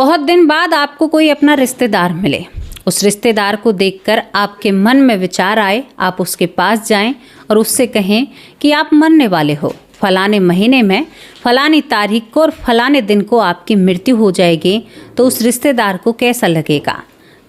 बहुत दिन बाद आपको कोई अपना रिश्तेदार मिले, उस रिश्तेदार को देखकर आपके मन में विचार आए, आप उसके पास जाएं और उससे कहें कि आप मरने वाले हो, फलाने महीने में फलानी तारीख को और फलाने दिन को आपकी मृत्यु हो जाएगी, तो उस रिश्तेदार को कैसा लगेगा?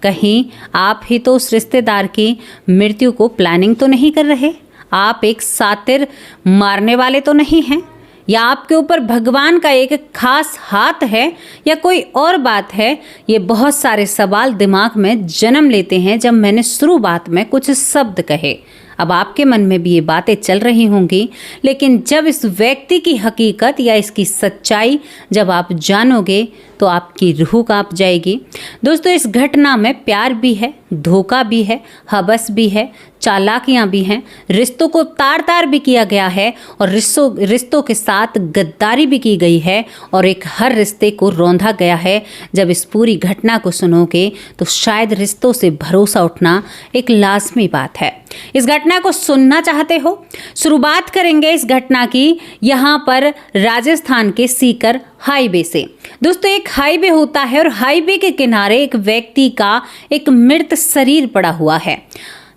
कहीं आप ही तो उस रिश्तेदार की मृत्यु को प्लानिंग तो नहीं कर रहे? आप एक सातिर मारने वाले तो नहीं हैं? या आपके ऊपर भगवान का एक खास हाथ है या कोई और बात है? ये बहुत सारे सवाल दिमाग में जन्म लेते हैं जब मैंने शुरुआत में कुछ शब्द कहे। अब आपके मन में भी ये बातें चल रही होंगी, लेकिन जब इस व्यक्ति की हकीकत या इसकी सच्चाई जब आप जानोगे तो आपकी रूह कांप जाएगी। दोस्तों, इस घटना में प्यार भी है, धोखा भी है, हवस भी है, चालाकियां भी हैं, रिश्तों को तार तार भी किया गया है और रिश्तों के साथ गद्दारी भी की गई है और एक हर रिश्ते को रौंदा गया है। जब इस पूरी घटना को सुनोगे तो शायद रिश्तों से भरोसा उठना एक लाजमी बात है। इस घटना को सुनना चाहते हो? शुरुआत करेंगे इस घटना की यहाँ पर राजस्थान के सीकर हाईवे से। दोस्तों, एक हाईवे होता है और हाईवे के किनारे एक व्यक्ति का एक मृत शरीर पड़ा हुआ है।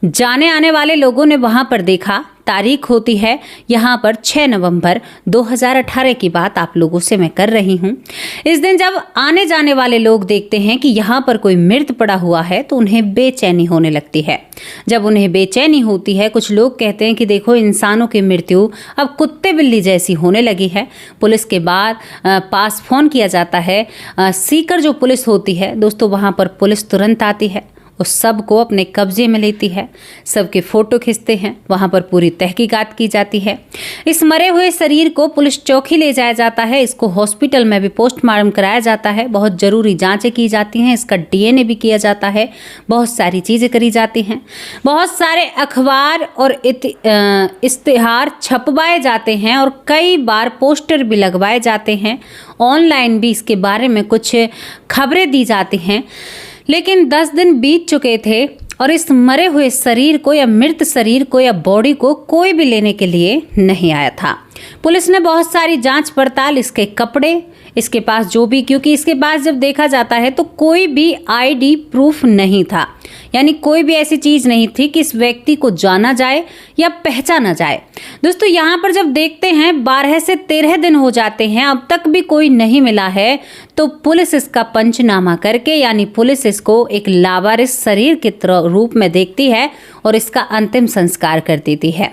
जाने आने वाले लोगों ने वहां पर देखा। तारीख होती है यहाँ पर 6 नवंबर 2018 की बात आप लोगों से मैं कर रही हूँ। इस दिन जब आने जाने वाले लोग देखते हैं कि यहाँ पर कोई मृत पड़ा हुआ है तो उन्हें बेचैनी होने लगती है। जब उन्हें बेचैनी होती है, कुछ लोग कहते हैं कि देखो, इंसानों की मृत्यु अब कुत्ते बिल्ली जैसी होने लगी है। पुलिस के बाद पास फोन किया जाता है। सीकर जो पुलिस होती है दोस्तों, वहाँ पर पुलिस तुरंत आती है, उस सब को अपने कब्जे में लेती है, सबके फोटो खींचते हैं, वहां पर पूरी तहकीकात की जाती है। इस मरे हुए शरीर को पुलिस चौकी ले जाया जाता है, इसको हॉस्पिटल में भी पोस्टमार्टम कराया जाता है, बहुत जरूरी जांचें की जाती हैं, इसका डीएनए भी किया जाता है, बहुत सारी चीजें करी जाती हैं, बहुत सारे अखबार और इश्तिहार छपवाए जाते हैं और कई बार पोस्टर भी लगवाए जाते हैं, ऑनलाइन भी इसके बारे में कुछ खबरें दी जाती हैं। लेकिन 10 दिन बीत चुके थे और इस मरे हुए शरीर को या मृत शरीर को या बॉडी को कोई भी लेने के लिए नहीं आया था। पुलिस ने बहुत सारी जांच पड़ताल, इसके कपड़े, इसके पास जो भी, क्योंकि इसके पास जब देखा जाता है तो कोई भी आईडी प्रूफ नहीं था, यानी कोई भी ऐसी चीज नहीं थी कि इस व्यक्ति को जाना जाए या पहचाना जाए। दोस्तों, यहाँ पर जब देखते हैं 12 से 13 दिन हो जाते हैं, अब तक भी कोई नहीं मिला है, तो पुलिस इसका पंचनामा करके, यानी पुलिस इसको एक लावारिस शरीर के रूप में देखती है और इसका अंतिम संस्कार कर देती है।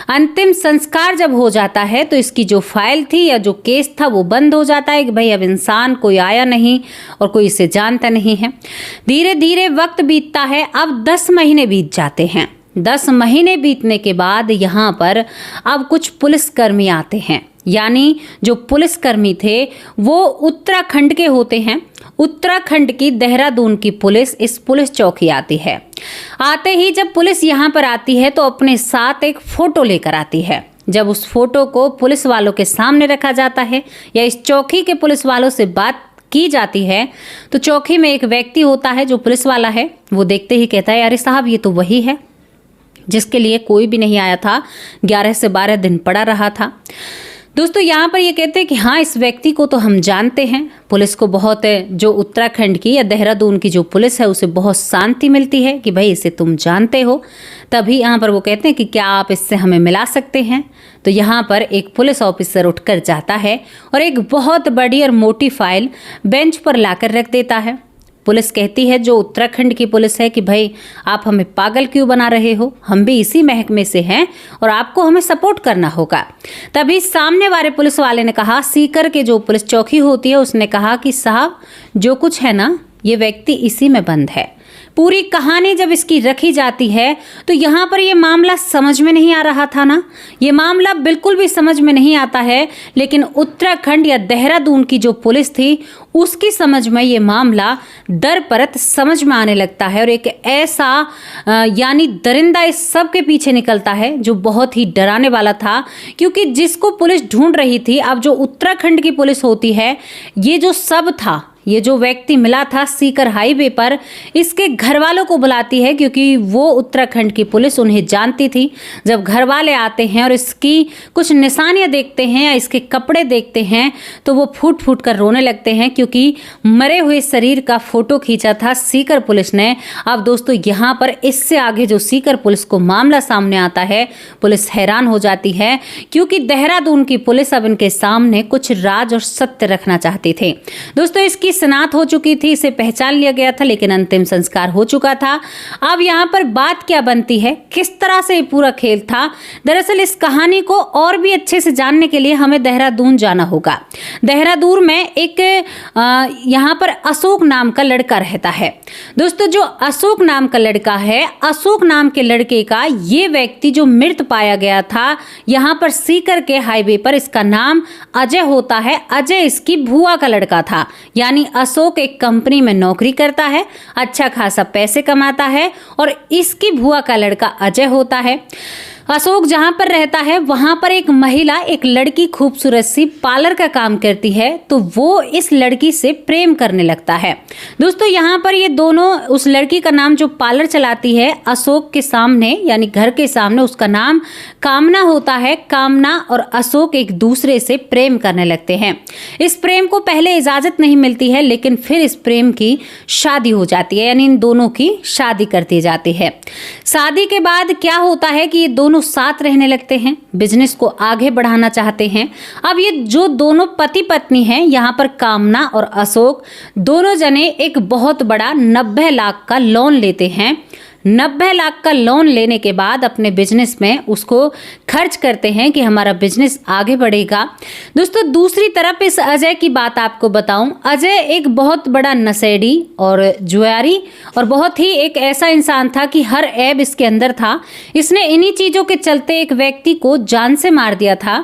अंतिम संस्कार जब हो जाता है तो इसकी जो फाइल थी या जो केस था वो बंद हो जाता है कि भाई अब इंसान कोई आया नहीं और कोई इसे जानता नहीं है। धीरे धीरे वक्त बीतता है। अब 10 महीने बीत जाते हैं। 10 महीने बीतने के बाद यहाँ पर अब कुछ पुलिसकर्मी आते हैं, यानी जो पुलिसकर्मी थे वो उत्तराखंड के होते हैं। उत्तराखंड की देहरादून की पुलिस इस पुलिस चौकी आती है। आते ही जब पुलिस यहाँ पर आती है तो अपने साथ एक फोटो लेकर आती है। जब उस फोटो को पुलिस वालों के सामने रखा जाता है या इस चौकी के पुलिस वालों से बात की जाती है तो चौकी में एक व्यक्ति होता है जो पुलिस वाला है, वो देखते ही कहता है, अरे साहब, ये तो वही है जिसके लिए कोई भी नहीं आया था, 11 से 12 दिन पड़ा रहा था। दोस्तों, यहाँ पर ये कहते हैं कि हाँ, इस व्यक्ति को तो हम जानते हैं। पुलिस को बहुत, जो उत्तराखंड की या देहरादून की जो पुलिस है उसे बहुत शांति मिलती है कि भाई इसे तुम जानते हो। तभी यहाँ पर वो कहते हैं कि क्या आप इससे हमें मिला सकते हैं? तो यहाँ पर एक पुलिस ऑफिसर उठकर जाता है और एक बहुत बड़ी और मोटी फाइल बेंच पर लाकर रख देता है। पुलिस कहती है, जो उत्तराखंड की पुलिस है, कि भाई आप हमें पागल क्यों बना रहे हो, हम भी इसी महकमे से हैं और आपको हमें सपोर्ट करना होगा। तभी सामने वाले पुलिस वाले ने कहा, सीकर के जो पुलिस चौकी होती है उसने कहा कि साहब, जो कुछ है ना, ये व्यक्ति इसी में बंद है। पूरी कहानी जब इसकी रखी जाती है तो यहाँ पर ये मामला समझ में नहीं आ रहा था ना, ये मामला बिल्कुल भी समझ में नहीं आता है। लेकिन उत्तराखंड या देहरादून की जो पुलिस थी उसकी समझ में ये मामला दर परत समझ में आने लगता है और एक ऐसा यानी दरिंदा इस सब के पीछे निकलता है जो बहुत ही डराने वाला था। क्योंकि जिसको पुलिस ढूंढ रही थी, अब जो उत्तराखंड की पुलिस होती है, ये जो सब था, ये जो व्यक्ति मिला था सीकर हाईवे पर, इसके घर वालों को बुलाती है क्योंकि वो उत्तराखंड की पुलिस उन्हें जानती थी। जब घर वाले आते हैं और इसकी कुछ निशानियां देखते हैं या इसके कपड़े देखते हैं तो वो फूट फूट कर रोने लगते हैं, क्योंकि मरे हुए शरीर का फोटो खींचा था सीकर पुलिस ने। अब दोस्तों यहाँ पर इससे आगे जो सीकर पुलिस को मामला सामने आता है, पुलिस हैरान हो जाती है, क्योंकि देहरादून की पुलिस अब इनके सामने कुछ राज और सत्य रखना चाहती थी। दोस्तों इसकी शनाख्त हो चुकी थी, इसे पहचान लिया गया था, लेकिन अंतिम संस्कार हो चुका था। अब यहाँ पर बात क्या बनती है, किस तरह से ये पूरा खेल था। दरअसल इस कहानी को और भी अच्छे से जानने के लिए हमें देहरादून जाना होगा। देहरादून में एक यहाँ पर अशोक नाम का लड़का रहता है। दोस्तों जो अशोक नाम का लड़का है, अशोक नाम के लड़के का ये व्यक्ति जो मृत पाया गया था यहाँ पर सीकर के हाईवे पर, इसका नाम अजय होता है। अजय इसकी भुआ का लड़का था। यानी अशोक एक कंपनी में नौकरी करता है, अच्छा खासा पैसे कमाता है, और इसकी भुआ का लड़का अजय होता है। अशोक जहां पर रहता है वहां पर एक महिला, एक लड़की खूबसूरत सी पार्लर का काम करती है, तो वो इस लड़की से प्रेम करने लगता है। दोस्तों यहाँ पर ये दोनों, उस लड़की का नाम जो पार्लर चलाती है अशोक के सामने यानी घर के सामने, उसका नाम कामना होता है। कामना और अशोक एक दूसरे से प्रेम करने लगते हैं। इस प्रेम को पहले इजाजत नहीं मिलती है, लेकिन फिर इस प्रेम की शादी हो जाती है, यानी इन दोनों की शादी कर दी जाती है। शादी के बाद क्या होता है कि ये दोनों साथ रहने लगते हैं, बिजनेस को आगे बढ़ाना चाहते हैं। अब ये जो दोनों पति पत्नी हैं, यहाँ पर कामना और अशोक, दोनों जने एक बहुत बड़ा 90 लाख का लोन लेते हैं। 90 लाख का लोन लेने के बाद अपने बिजनेस में उसको खर्च करते हैं कि हमारा बिजनेस आगे बढ़ेगा। दोस्तों दूसरी तरफ इस अजय की बात आपको बताऊं, अजय एक बहुत बड़ा नशेड़ी और जुआरी और बहुत ही एक ऐसा इंसान था कि हर ऐब इसके अंदर था। इसने इन्हीं चीजों के चलते एक व्यक्ति को जान से मार दिया था।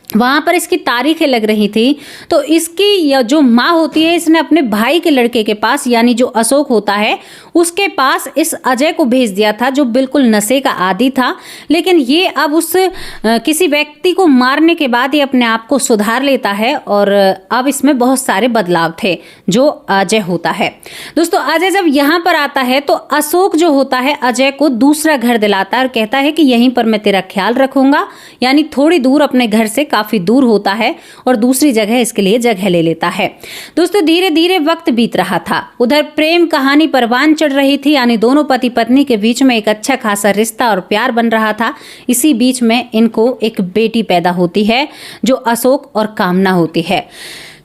वहाँ पर इसकी तारीखें लग रही थी, तो इसकी जो माँ होती है, इसने अपने भाई के लड़के के पास, यानी जो अशोक होता है उसके पास इस अजय को भेज दिया था, जो बिल्कुल नशे का आदी था। लेकिन ये अब उस किसी व्यक्ति को मारने के बाद ये अपने आप को सुधार लेता है, और अब इसमें बहुत सारे बदलाव थे जो अजय होता है। दोस्तों अजय जब यहाँ पर आता है तो अशोक जो होता है अजय को दूसरा घर दिलाता है और कहता है कि यहीं पर मैं तेरा ख्याल रखूंगा, यानी थोड़ी दूर, अपने घर से काफी दूर होता है और दूसरी जगह इसके लिए जगह ले लेता है। दोस्तों धीरे धीरे वक्त बीत रहा था, उधर प्रेम कहानी परवान चढ़ रही थी, यानी दोनों पति पत्नी के बीच में एक अच्छा खासा रिश्ता और प्यार बन रहा था। इसी बीच में इनको एक बेटी पैदा होती है जो अशोक और कामना होती है।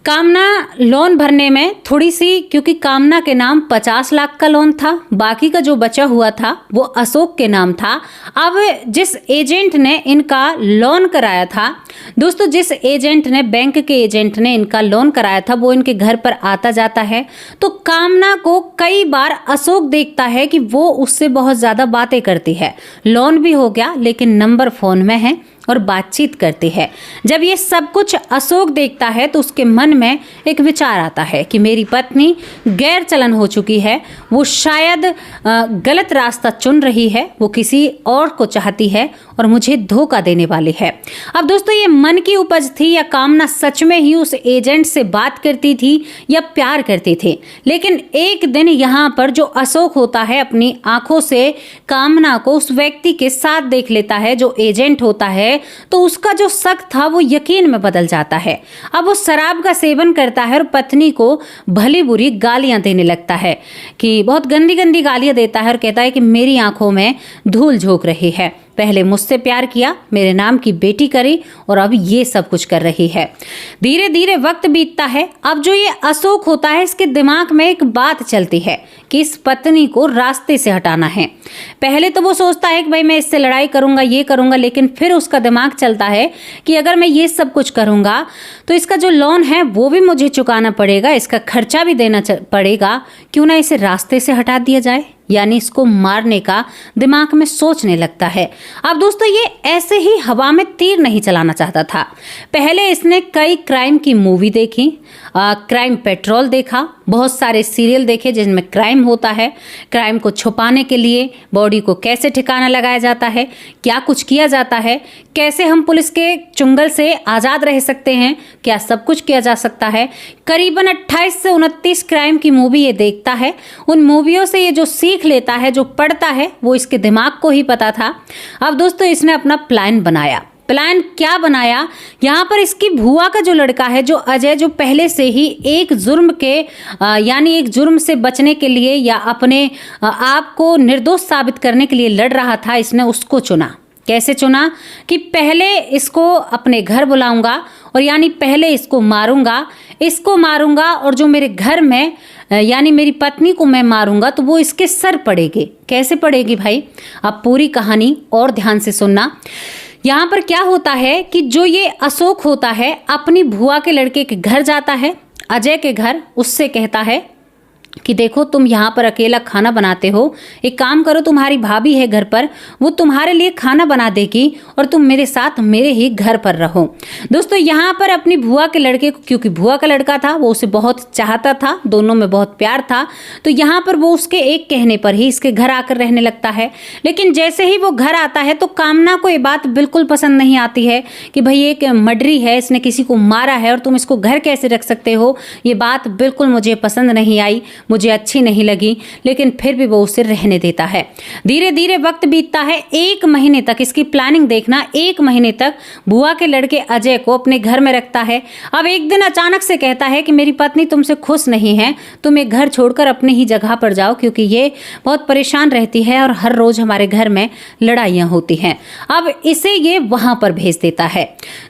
कामना लोन भरने में थोड़ी सी, क्योंकि कामना के नाम 50 लाख का लोन था, बाकी का जो बचा हुआ था वो अशोक के नाम था। अब जिस एजेंट ने इनका लोन कराया था, दोस्तों जिस एजेंट ने, बैंक के एजेंट ने इनका लोन कराया था, वो इनके घर पर आता जाता है। तो कामना को कई बार अशोक देखता है कि वो उससे बहुत ज़्यादा बातें करती है। लोन भी हो गया लेकिन नंबर फ़ोन में है और बातचीत करती है। जब ये सब कुछ अशोक देखता है तो उसके मन में एक विचार आता है कि मेरी पत्नी गैर चलन हो चुकी है, वो शायद गलत रास्ता चुन रही है, वो किसी और को चाहती है और मुझे धोखा देने वाली है। अब दोस्तों ये मन की उपज थी या कामना सच में ही उस एजेंट से बात करती थी या प्यार करती थी। लेकिन एक दिन यहाँ पर जो अशोक होता है अपनी आंखों से कामना को उस व्यक्ति के साथ देख लेता है जो एजेंट होता है, तो उसका जो शक था वो यकीन में बदल जाता है। अब वो शराब का सेवन करता है और पत्नी को भली बुरी गालियां देने लगता है, कि बहुत गंदी गंदी गालियां देता है और कहता है कि मेरी आंखों में धूल झोंक रही है, पहले मुझसे प्यार किया, मेरे नाम की बेटी करी और अब ये सब कुछ कर रही है। धीरे धीरे वक्त बीतता है। अब जो ये अशोक होता है इसके दिमाग में एक बात चलती है कि इस पत्नी को रास्ते से हटाना है। पहले तो वो सोचता है कि भाई मैं इससे लड़ाई करूंगा, ये करूंगा, लेकिन फिर उसका दिमाग चलता है कि अगर मैं ये सब कुछ करूंगा तो इसका जो लोन है वो भी मुझे चुकाना पड़ेगा, इसका खर्चा भी देना पड़ेगा, क्यों ना इसे रास्ते से हटा दिया जाए। यानी इसको मारने का दिमाग में सोचने लगता है। अब दोस्तों ये ऐसे ही हवा में तीर नहीं चलाना चाहता था। पहले इसने कई क्राइम की मूवी देखी क्राइम पेट्रोल देखा, बहुत सारे सीरियल देखे जिनमें क्राइम होता है, क्राइम को छुपाने के लिए बॉडी को कैसे ठिकाना लगाया जाता है, क्या कुछ किया जाता है, कैसे हम पुलिस के चुंगल से आज़ाद रह सकते हैं, क्या सब कुछ किया जा सकता है। करीबन 28 से 29 क्राइम की मूवी ये देखता है। उन मूवियों से ये जो सीख लेता है, जो पढ़ता है, वो इसके दिमाग को ही पता था। अब दोस्तों इसने अपना प्लान बनाया। प्लान क्या बनाया, यहाँ पर इसकी भुआ का जो लड़का है, जो अजय, जो पहले से ही एक जुर्म के यानी एक जुर्म से बचने के लिए या अपने आप को निर्दोष साबित करने के लिए लड़ रहा था, इसने उसको चुना। कैसे चुना कि पहले इसको अपने घर बुलाऊंगा और यानी पहले इसको मारूंगा और जो मेरे घर में यानी मेरी पत्नी को मैं मारूंगा तो वो इसके सर पड़ेगी। कैसे पड़ेगी भाई, अब पूरी कहानी और ध्यान से सुनना। यहाँ पर क्या होता है कि जो ये अशोक होता है अपनी भुआ के लड़के के घर जाता है, अजय के घर, उससे कहता है कि देखो तुम यहाँ पर अकेला खाना बनाते हो, एक काम करो, तुम्हारी भाभी है घर पर, वो तुम्हारे लिए खाना बना देगी और तुम मेरे साथ मेरे ही घर पर रहो। दोस्तों यहाँ पर अपनी भुआ के लड़के को, क्योंकि भुआ का लड़का था, वो उसे बहुत चाहता था, दोनों में बहुत प्यार था, तो यहाँ पर वो उसके एक कहने पर ही इसके घर आकर रहने लगता है। लेकिन जैसे ही वो घर आता है तो कामना को ये बात बिल्कुल पसंद नहीं आती है कि भाई एक मर्डरी है, इसने किसी को मारा है और तुम इसको घर कैसे रख सकते हो। ये बात बिल्कुल मुझे पसंद नहीं आई, मुझे अच्छी नहीं लगी, लेकिन फिर भी वो उसे रहने देता है। धीरे धीरे वक्त बीतता है, 1 महीने तक, इसकी प्लानिंग देखना, 1 महीने तक बुआ के लड़के अजय को अपने घर में रखता है। अब एक दिन अचानक से कहता है कि मेरी पत्नी तुमसे खुश नहीं है, तुम एक घर छोड़कर अपने ही जगह पर जाओ, क्योंकि ये बहुत परेशान रहती है और हर रोज हमारे घर में लड़ाइयाँ होती हैं। अब इसे ये वहां पर भेज देता है।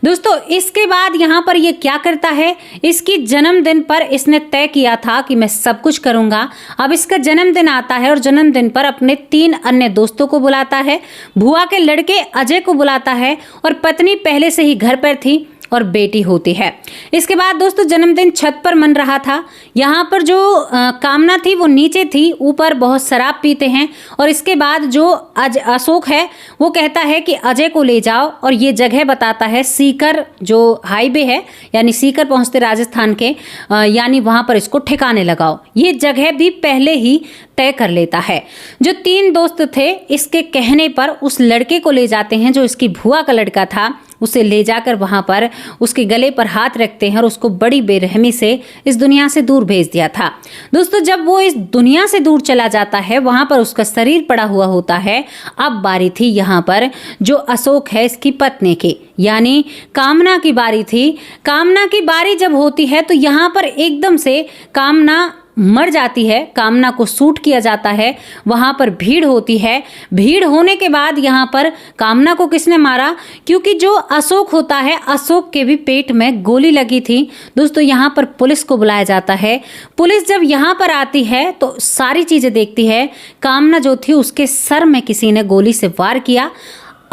दोस्तों इसके बाद यहाँ पर ये क्या करता है, इसकी जन्मदिन पर इसने तय किया था कि मैं सब कुछ करूंगा। अब इसका जन्मदिन आता है और जन्मदिन पर अपने 3 अन्य दोस्तों को बुलाता है, भुआ के लड़के अजय को बुलाता है और पत्नी पहले से ही घर पर थी और बेटी होती है। इसके बाद दोस्तों जन्मदिन छत पर मन रहा था। यहाँ पर जो कामना थी वो नीचे थी, ऊपर बहुत शराब पीते हैं और इसके बाद जो अशोक है वो कहता है कि अजय को ले जाओ और ये जगह बताता है, सीकर जो हाईवे है यानी सीकर पहुँचते राजस्थान के, यानी वहाँ पर इसको ठिकाने लगाओ। ये जगह भी पहले ही तय कर लेता है। जो 3 दोस्त थे इसके कहने पर उस लड़के को ले जाते हैं, जो इसकी भुआ का लड़का था, उसे ले जाकर वहां पर उसके गले पर हाथ रखते हैं और उसको बड़ी बेरहमी से इस दुनिया से दूर भेज दिया था। दोस्तों जब वो इस दुनिया से दूर चला जाता है, वहां पर उसका शरीर पड़ा हुआ होता है। अब बारी थी यहाँ पर जो अशोक है इसकी पत्नी की, यानी कामना की बारी थी। कामना की बारी जब होती है तो यहाँ पर एकदम से कामना मर जाती है, कामना को शूट किया जाता है, वहाँ पर भीड़ होती है। भीड़ होने के बाद यहाँ पर कामना को किसने मारा, क्योंकि जो अशोक होता है, अशोक के भी पेट में गोली लगी थी। दोस्तों यहाँ पर पुलिस को बुलाया जाता है। पुलिस जब यहाँ पर आती है तो सारी चीज़ें देखती है। कामना जो थी उसके सर में किसी ने गोली से वार किया,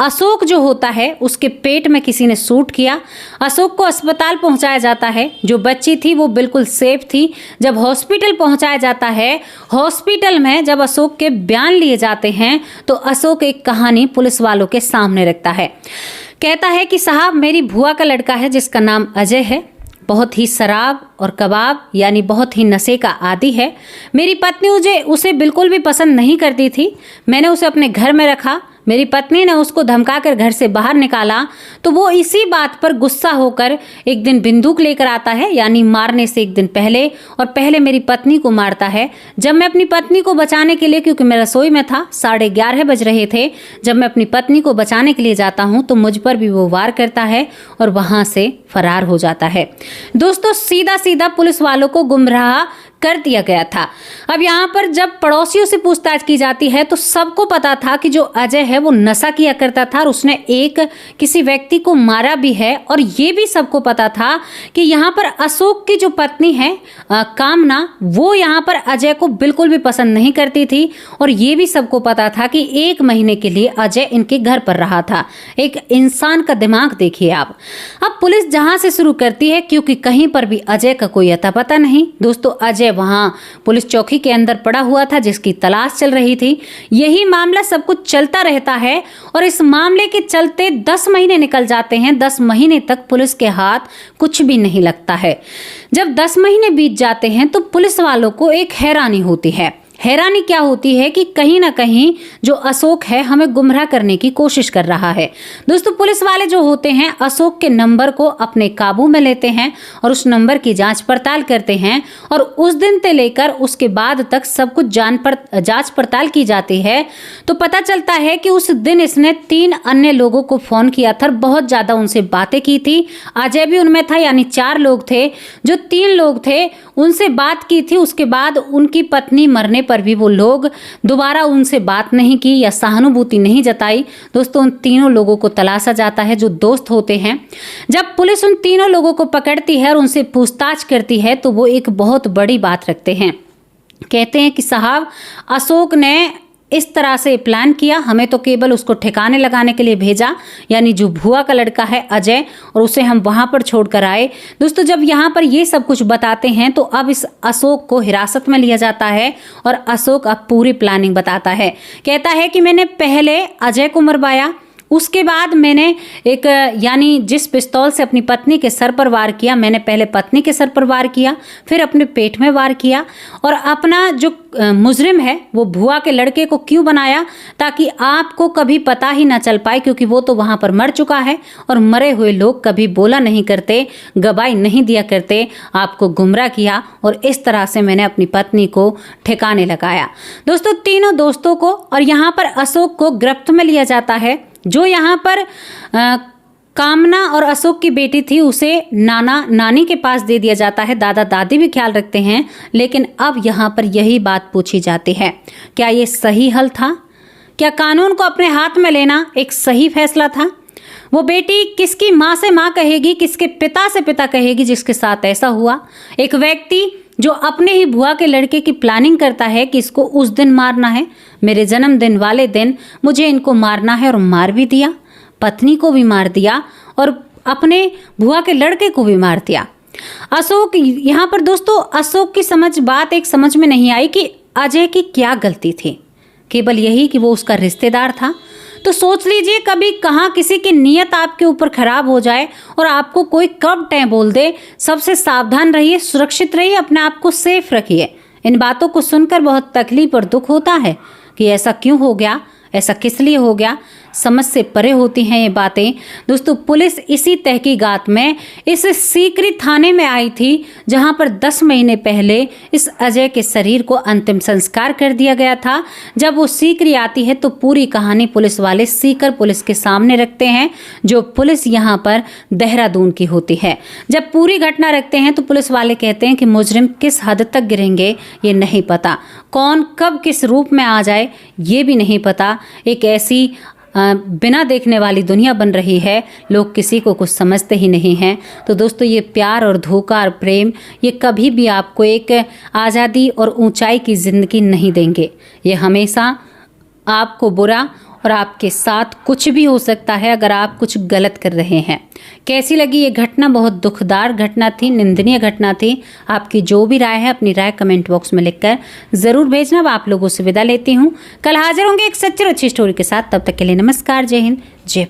अशोक जो होता है उसके पेट में किसी ने शूट किया। अशोक को अस्पताल पहुंचाया जाता है। जो बच्ची थी वो बिल्कुल सेफ थी। जब हॉस्पिटल पहुंचाया जाता है, हॉस्पिटल में जब अशोक के बयान लिए जाते हैं तो अशोक एक कहानी पुलिस वालों के सामने रखता है। कहता है कि साहब मेरी भुआ का लड़का है जिसका नाम अजय है, बहुत ही शराब और कबाब यानी बहुत ही नशे का आदी है। मेरी पत्नी उसे बिल्कुल भी पसंद नहीं करती थी। मैंने उसे अपने घर में रखा, मेरी पत्नी ने उसको धमकाकर घर से बाहर निकाला, तो वो इसी बात पर गुस्सा होकर एक दिन बंदूक लेकर आता है, यानी मारने से एक दिन पहले, और पहले मेरी पत्नी को मारता है। जब मैं अपनी पत्नी को बचाने के लिए, क्योंकि मैं रसोई में था, 11:30 बज रहे थे, जब मैं अपनी पत्नी को बचाने के लिए जाता हूँ तो मुझ पर भी वो वार करता है और वहाँ से फरार हो जाता है। दोस्तों सीधा सीधा पुलिस वालों को गुमराह कर दिया गया था। अब यहाँ पर जब पड़ोसियों से पूछताछ की जाती है तो सबको पता था कि जो अजय है वो नशा किया करता था और उसने किसी व्यक्ति को मारा भी है। और ये भी सबको पता था कि यहाँ पर अशोक की जो पत्नी है कामना, वो यहाँ पर अजय को बिल्कुल भी पसंद नहीं करती थी। और ये भी सबको पता था कि 1 महीने के लिए अजय इनके घर पर रहा था। एक इंसान का दिमाग देखिए आप। अब पुलिस जहाँ से शुरू करती है, क्योंकि कहीं पर भी अजय का कोई अता पता नहीं। दोस्तों अजय वहाँ पुलिस चौकी के अंदर पड़ा हुआ था जिसकी तलाश चल रही थी। यही मामला सब कुछ चलता रहता है और इस मामले के चलते 10 महीने निकल जाते हैं। 10 महीने तक पुलिस के हाथ कुछ भी नहीं लगता है। जब 10 महीने बीत जाते हैं तो पुलिस वालों को एक हैरानी होती है। हैरानी क्या होती है कि कहीं ना कहीं जो अशोक है हमें गुमराह करने की कोशिश कर रहा है। दोस्तों, पुलिस वाले जो होते हैं अशोक के नंबर को अपने काबू में लेते हैं और उस नंबर की जांच पड़ताल करते हैं और उस दिन से लेकर उसके बाद तक सब कुछ जांच पड़ताल की जाती है। तो पता चलता है कि उस दिन इसने 3 अन्य लोगों को फोन किया था, बहुत ज्यादा उनसे बातें की थी। अजय भी उनमें था, यानी 4 लोग थे। जो 3 लोग थे उनसे बात की थी, उसके बाद उनकी पत्नी मरने पर भी वो लोग दोबारा उनसे बात नहीं की या सहानुभूति नहीं जताई। दोस्तों, उन तीनों लोगों को तलाशा जाता है जो दोस्त होते हैं। जब पुलिस उन तीनों लोगों को पकड़ती है और उनसे पूछताछ करती है तो वो एक बहुत बड़ी बात रखते हैं। कहते हैं कि साहब, अशोक ने इस तरह से प्लान किया, हमें तो केवल उसको ठिकाने लगाने के लिए भेजा, यानी जो भुआ का लड़का है अजय, और उसे हम वहां पर छोड़कर आए। दोस्तों, जब यहाँ पर ये सब कुछ बताते हैं तो अब इस अशोक को हिरासत में लिया जाता है और अशोक अब पूरी प्लानिंग बताता है। कहता है कि मैंने पहले अजय को मरवाया, उसके बाद मैंने एक, यानी जिस पिस्तौल से अपनी पत्नी के सर पर वार किया, मैंने पहले पत्नी के सर पर वार किया, फिर अपने पेट में वार किया और अपना जो मुजरिम है वो भुआ के लड़के को क्यों बनाया, ताकि आपको कभी पता ही ना चल पाए, क्योंकि वो तो वहां पर मर चुका है और मरे हुए लोग कभी बोला नहीं करते, गवाही नहीं दिया करते। आपको गुमराह किया और इस तरह से मैंने अपनी पत्नी को ठिकाने लगाया। दोस्तों, तीनों दोस्तों को और यहाँ पर अशोक को गिरफ्त में लिया जाता है। जो यहाँ पर कामना और अशोक की बेटी थी उसे नाना नानी के पास दे दिया जाता है। दादा दादी भी ख्याल रखते हैं, लेकिन अब यहाँ पर यही बात पूछी जाती है, क्या ये सही हल था? क्या कानून को अपने हाथ में लेना एक सही फैसला था? वो बेटी किसकी माँ से माँ कहेगी, किसके पिता से पिता कहेगी जिसके साथ ऐसा हुआ? एक व्यक्ति जो अपने ही बुआ के लड़के की प्लानिंग करता है कि इसको उस दिन मारना है, मेरे जन्मदिन वाले दिन मुझे इनको मारना है, और मार भी दिया, पत्नी को भी मार दिया और अपने बुआ के लड़के को भी मार दिया। अशोक, यहाँ पर दोस्तों अशोक की बात एक समझ में नहीं आई कि अजय की क्या गलती थी, केवल यही कि वो उसका रिश्तेदार था। तो सोच लीजिए, कभी कहाँ किसी की नीयत आपके ऊपर खराब हो जाए और आपको कोई कब टैं बोल दे। सबसे सावधान रहिए, सुरक्षित रहिए, अपने आप को सेफ रखिए। इन बातों को सुनकर बहुत तकलीफ और दुख होता है कि ऐसा क्यों हो गया, ऐसा किस लिए हो गया। समझ से परे होती हैं ये बातें। दोस्तों, पुलिस इसी तहकीकात में इस सीकरी थाने में आई थी जहां पर 10 महीने पहले इस अजय के शरीर को अंतिम संस्कार कर दिया गया था। जब वो सीकरी आती है तो पूरी कहानी पुलिस वाले सीकर पुलिस के सामने रखते हैं, जो पुलिस यहाँ पर देहरादून की होती है। जब पूरी घटना रखते हैं तो पुलिस वाले कहते हैं कि मुजरिम किस हद तक गिरेंगे ये नहीं पता, कौन कब किस रूप में आ जाए ये भी नहीं पता। एक ऐसी बिना देखने वाली दुनिया बन रही है, लोग किसी को कुछ समझते ही नहीं हैं। तो दोस्तों, ये प्यार और धोखा और प्रेम ये कभी भी आपको एक आज़ादी और ऊंचाई की ज़िंदगी नहीं देंगे। ये हमेशा आपको बुरा और आपके साथ कुछ भी हो सकता है अगर आप कुछ गलत कर रहे हैं। कैसी लगी ये घटना? बहुत दुखदार घटना थी, निंदनीय घटना थी। आपकी जो भी राय है अपनी राय कमेंट बॉक्स में लिखकर ज़रूर भेजना। अब आप लोगों से विदा लेती हूँ, कल हाजिर होंगे एक सच्ची और अच्छी स्टोरी के साथ। तब तक के लिए नमस्कार, जय हिंद, जय